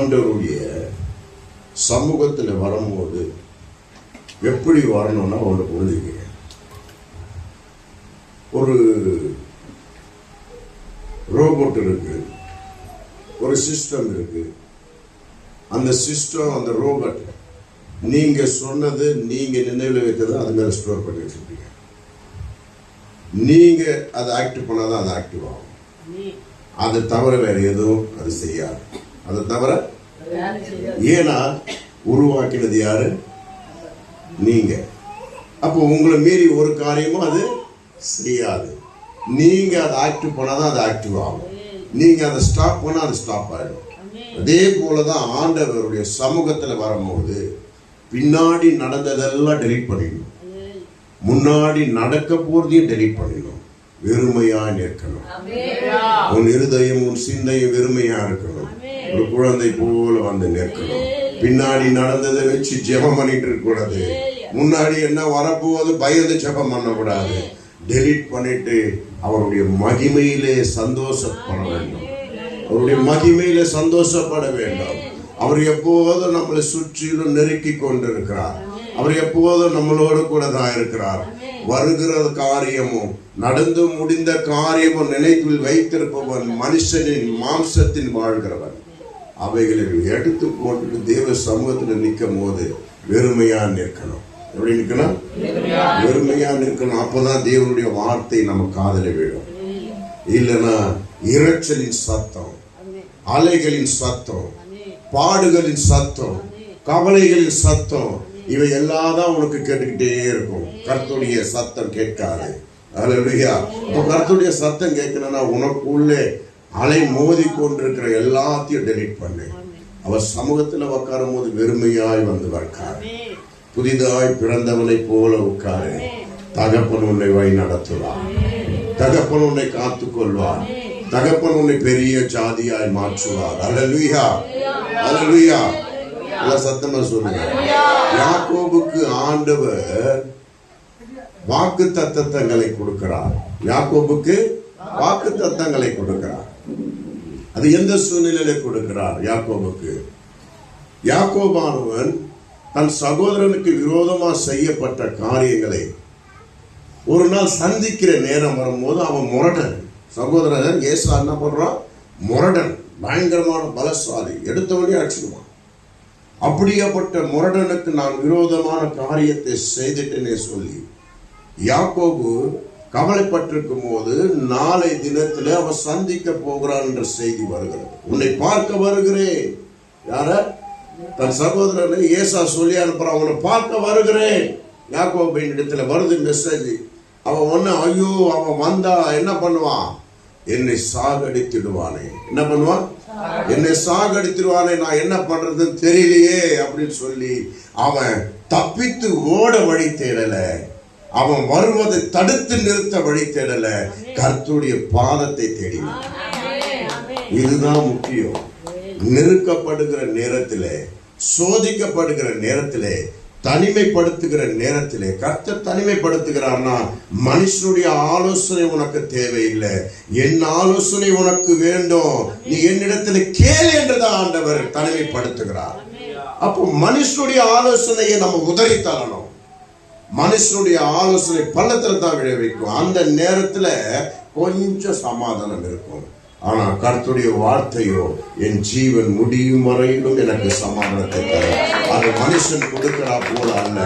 ஆண்டவருடைய சமூகத்தில் வரும்போது எப்படி வரணும்னா ஒன்று புரிஞ்சுக்க. ஒரு ரோபோட் இருக்கு, ஒரு சிஸ்டம் இருக்கு. அந்த சிஸ்டம், அந்த ரோபோட் நீங்க சொன்னது, நீங்க நினைவில் வைத்தது அது மேல ஸ்டோர் பண்ணி வச்சிருப்பீங்க. நீங்க அதை ஆக்டிவ் பண்ணாதான் அது ஆக்டிவ் ஆகும். அதை தவிர வேற எதுவும் அது செய்யாது. அதை தவிர, ஏன்னா உருவாக்கினது யாரு? நீங்க. அப்போ உங்களை மீறி ஒரு காரியமும் அது செய்யாது. நீங்க அதை ஆக்டிவ் பண்ணாதான் அது ஆக்டிவ் ஆகும். நீங்க அதை ஸ்டாப் பண்ணா அது ஸ்டாப் ஆயிடும். அதே போலதான் ஆண்டவருடைய சமூகத்துல வரும்போது பின்னாடி நடந்ததெல்லாம் டெலீட் பண்ணிடணும், முன்னாடி நடக்க போறதையும் டெலீட் பண்ணிடணும். வெறுமையா நிற்கணும். உன் இருதயம், உன் சிந்தையும் வெறுமையா இருக்கணும். ஒரு குழந்தை போல வந்து நிற்கணும். பின்னாடி நடந்ததை வச்சு ஜெபம் பண்ணிட்டு இருக்க கூடாது. முன்னாடி என்ன வரப்போவது பயந்து ஜெபம் பண்ணக்கூடாது. டெலீட் பண்ணிட்டு அவருடைய மகிமையிலே சந்தோஷப்பட வேண்டும். அவருடைய மகிமையிலே சந்தோஷப்பட வேண்டும். அவர் எப்போதும் நம்மளை சுற்றிலும் நெருக்கி கொண்டிருக்கிறார். அவர் எப்போதும் நம்மளோடு கூட தான் இருக்கிறார். வருகிற காரியமும் நடந்து முடிந்த காரியமும் நினைவில் வைத்திருப்பவன் மனுஷனின் மாம்சத்தின் வாழ்கிறவன். அவைகளை எடுத்து போட்டுட்டு தேவ சமூகத்தில் நிற்கும் போது வெறுமையா நிற்கணும். எப்படி நிற்கணும்? வெறுமையா நிற்கணும். அப்பதான் தேவனுடைய வார்த்தை நம்ம காதல விடும். இல்லைன்னா இரைச்சலின் சத்தம், அலைகளின் சத்தம், பாடுகளின் சத்தம், கவலைகளின் சத்தம், இவை எல்லாம் தான் உனக்கு கேட்டுக்கிட்டே இருக்கும். கர்த்தருடைய சத்தம் கேட்காது. அல்லேலூயா. கர்த்தருடைய சத்தம் கேட்கணும்னா உனக்குள்ளே அலை மோதி கொண்டிருக்கிற எல்லாத்தையும் டெலீட் பண்ணு. அவர் சமூகத்துல உட்காரும் போது வெறுமையாய் வந்து உட்காரு. புதிதாய் பிறந்தவனை போல உட்காரு. தகப்பன் உன்னை வழி நடத்துவார். தகப்பன் உன்னை காத்துக் கொள்வார். தகப்பன் உன்னை பெரிய ஜாதியாய் மாற்றுவார். அல்லேலூயா, அல்லேலூயா. சத்தமா சொல்லுங்க. யாக்கோபுக்கு ஆண்டவர் வாக்கு தத்தங்களை கொடுக்கிறார். யாக்கோபுக்கு வாக்கு தத்தங்களை கொடுக்கிறார். அது எந்த சூழ்நிலையில கொடுக்கிறார்? யாக்கோபுக்கு, யாக்கோபானவன் தன் சகோதரனுக்கு விரோதமா செய்யப்பட்ட காரியங்களை ஒரு நாள் சந்திக்கிற நேரம் வரும்போது அவன் முரடன். சகோதரன் ஏசா என்ன பண்றான்? முரடன், பயங்கரமான பலசாலி, எடுத்தவனே அடிச்சுடுவான். அப்படியாப்பட்ட முரடனுக்கு நான் விரோதமான காரியத்தை செய்துட்டேனே சொல்லி யாக்கோபு கவலைப்பட்டிருக்கும் போது நாளை தினத்துல அவன் சந்திக்க போகிறான் என்ற செய்தி வருகிறது. உன்னை பார்க்க வருகிறேன். யார? தன் சகோதரனை ஏசா சொல்லி அனுப்புறான். அவனை பார்க்க வருகிறேன். யாக்கோபின் இடத்துல வருது மெசேஜ். அவன் ஒன்னு, ஐயோ அவன் வந்தா என்ன பண்ணுவான்? என்னை சாகடித்திடுவானே. என்ன பண்ணுவான்? என்னை சாகடித்திடுவானே, நான் என்ன பண்றதுன்னு தெரியலையே அப்படின்னு சொல்லி அவன் தப்பித்து ஓட வழி தேடல. அவன் வருவதை தடுத்து நிறுத்த வழி தேடல. கர்த்தருடைய பாதத்தை தேடினான். இதுதான் முக்கியம். நெருக்கப்படுகிற நேரத்திலே, சோதிக்கப்படுகிற நேரத்திலே, தனிமைப்படுத்துகிற நேரத்திலே, கர்த்தர் தனிமைப்படுத்துகிறார்னா மனுஷனுடைய ஆலோசனை உனக்கு தேவையில்லை. என் ஆலோசனை உனக்கு வேண்டும், நீ என்னிடத்தில் கேள் என்றுதான் ஆண்டவர் தனிமைப்படுத்துகிறார். அப்போ மனுஷனுடைய ஆலோசனையை நம்ம உதறி தரணும். மனுஷனுடைய ஆலோசனை பள்ளத்துல தான் விளைவிக்கும். அந்த நேரத்துல கொஞ்சம் சமாதானம் இருக்கும். ஆனா கர்த்தருடைய வார்த்தையோ என் ஜீவன் முடியும் வரையிலும் எனக்கு சமாதானத்தை தரும். அது மனுஷன் கொடுக்கிறா போல அல்ல.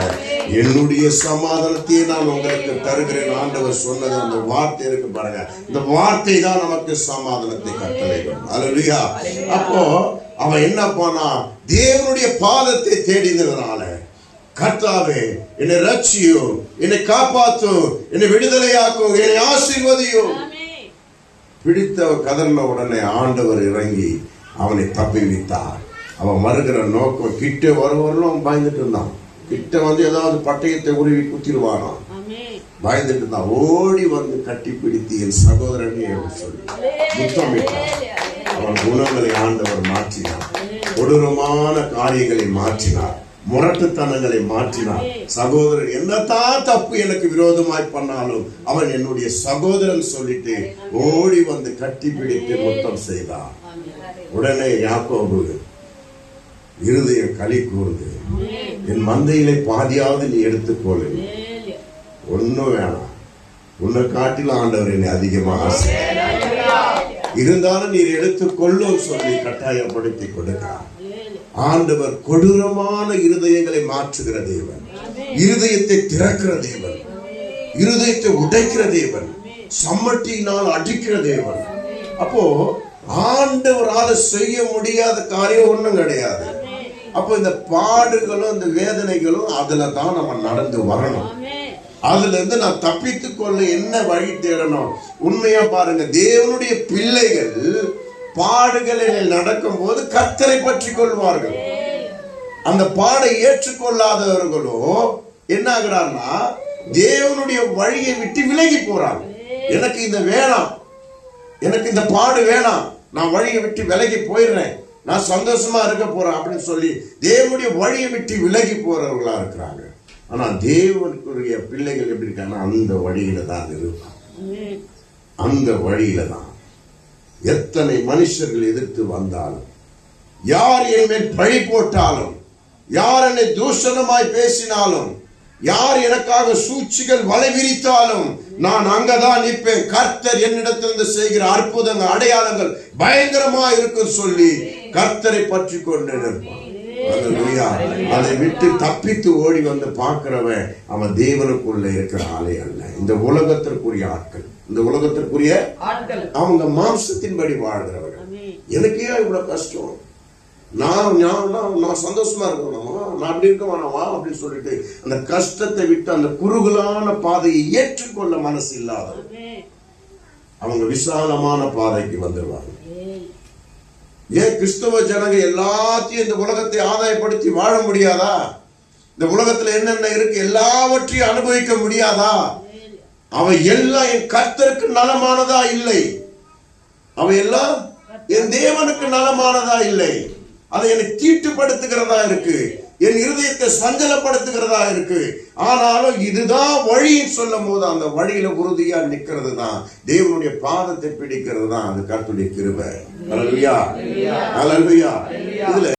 என்னுடைய சமாதானத்தையே நான் உங்களுக்கு தருகிறேன் ஆண்டவர் சொன்னது. அந்த வார்த்தை இருக்கு பாருங்க. இந்த வார்த்தை தான் நமக்கு சமாதானத்தை கட்டளையிடும். அல்லேலூயா. அப்போ அவன் என்ன பண்ணா? தேவனுடைய பாதத்தை தேடினதுனால, கர்த்தாவே என்னை ரட்சியும், என்னை காப்பாற்றும், என்னை விடுதலையாக்கும், என்னை ஆசீர்வதியும். பிடித்த கதறின உடனே ஆண்டவர் இறங்கி அவனை தப்பிவித்தார். அவன் வருகிற நோக்கம், கிட்ட வருவர்களும் அவன் பயந்துட்டு இருந்தான். கிட்ட வந்து ஏதாவது பட்டயத்தை உருவி குத்திடுவானான். பயந்துட்டு இருந்தான். ஓடி வந்து கட்டி பிடித்து என் சகோதரனே சொல்லி முத்தமிட்டான். அவன் குணங்களை ஆண்டவர் மாற்றினார். கொடூரமான காரியங்களை மாற்றினார். முரட்டுத்தனங்களை மாற்றினார். சகோதரன் என்னதான் தப்பு எனக்கு விரோதமாய் பண்ணாலும் அவன் என்னுடைய சகோதரன் சொல்லிட்டு ஓடி வந்து கட்டி பிடித்து முத்தம் செய்தான். உடனே யாக்கோபு இருதயம் களி கூர்ந்து, என் மந்தையிலே பாதியாவது நீ எடுத்துக்கொள்ளு, ஒன்னும் வேணாம், உன்னை காட்டிலும் ஆண்டவர் என்னை அதிகமாக ஆசை இருந்தாலும் நீர் எடுத்துக்கொள்ளும் சொல்லி கட்டாயப்படுத்தி கொடுக்கிறார். ஆண்டவர் கொடூரமான இருதயங்களை மாற்றுகிற தேவன், இருதயத்தை திறக்கிற தேவன், இருதயத்தை உடைக்கிற தேவன், சம்மட்டியினால் அடிக்கிற தேவன். அப்போ ஆண்டவரால செய்ய முடியாத காரியம் ஒண்ணும் கிடையாது. அப்போ இந்த பாடுகளும் இந்த வேதனைகளும் அதுல தான் நம்ம நடந்து வரணும். அதுல இருந்து நான் தப்பித்துக் கொள்ள என்ன வழி தேடணும்? உண்மையா பாருங்க, தேவனுடைய பிள்ளைகள் பாடுகளில் நடக்கும் போது கர்த்தரை பற்றி கொள்வார்கள். அந்த பாடை ஏற்றுக்கொள்ளாதவர்களோ என்ன ஆகிறார்னா, தேவனுடைய வழியை விட்டு விலகி போறாங்க. எனக்கு இந்த வேணாம், எனக்கு இந்த பாடு வேணாம், நான் வழியை விட்டு விலகி போயிடுறேன், நான் சந்தோஷமா இருக்க போறேன் அப்படின்னு சொல்லி தேவனுடைய வழியை விட்டு விலகி போறவர்களா இருக்கிறாங்க. ஆனா தேவனுக்குரிய பிள்ளைகள் எப்படி இருக்காங்கன்னா, அந்த வழியில தான் இருப்பாங்க. அந்த வழியில தான் எத்தனை மனுஷர்கள் எதிர்த்து வந்தாலும், யார் என் மேல் பழி போட்டாலும், யார் என்னை தூஷணமாய் பேசினாலும், யார் எனக்காக சூழ்ச்சிகள் வலை விரித்தாலும் நான் அங்கதான் நிற்பேன். கர்த்தர் என்னிடத்திலிருந்து செய்கிற அற்புதங்கள் அடையாளங்கள் பயங்கரமா இருக்கும் சொல்லி கர்த்தரை பற்றி கொண்டு நிற்பான். அதை விட்டு தப்பித்து ஓடி வந்து பார்க்கிறவன் அவன் தேவனுக்குள்ள இருக்கிற ஆளே அல்ல. இந்த உலகத்திற்குரிய ஆட்கள், இந்த உலகத்திற்குரிய அவங்க மாம்சத்தின்படி வாழ்கிறவர்கள். எனக்கு ஏன் இவ்வளவு கஷ்டம், நான் சந்தோஷமா இருக்கணுமா, நான் அப்படி இருக்க வேணாமா அப்படின்னு சொல்லிட்டு அந்த கஷ்டத்தை விட்டு அந்த குறுகலான பாதையை ஏற்றுக்கொள்ள மனசு இல்லாத அவங்க விசாலமான பாதைக்கு வந்துடுவாங்க. ஏன் கிறிஸ்தவ ஜனங்க எல்லாத்தையும் இந்த உலகத்தை ஆதாயப்படுத்தி வாழ முடியாதா? இந்த உலகத்துல என்னென்ன இருக்கு எல்லாவற்றையும் அனுபவிக்க முடியாதா? அவை எல்லாம் என் கர்த்தருக்கு நலமானதா இல்லை, அவை எல்லாம் என் தேவனுக்கு நலமானதா இல்லை. அதை என்னை தீட்டுப்படுத்துகிறதா இருக்கு, என் இருதயத்தை சஞ்சலப்படுத்துகிறதா இருக்கு. ஆனாலும் இதுதான் வழின்னு சொல்லும் போது அந்த வழியில உறுதியா நிக்கிறது தான், தேவனுடைய பாதத்தை பிடிக்கிறது தான் அது கர்த்தருடைய கிருபை. அல்லேலூயா, அல்லேலூயா. இதுல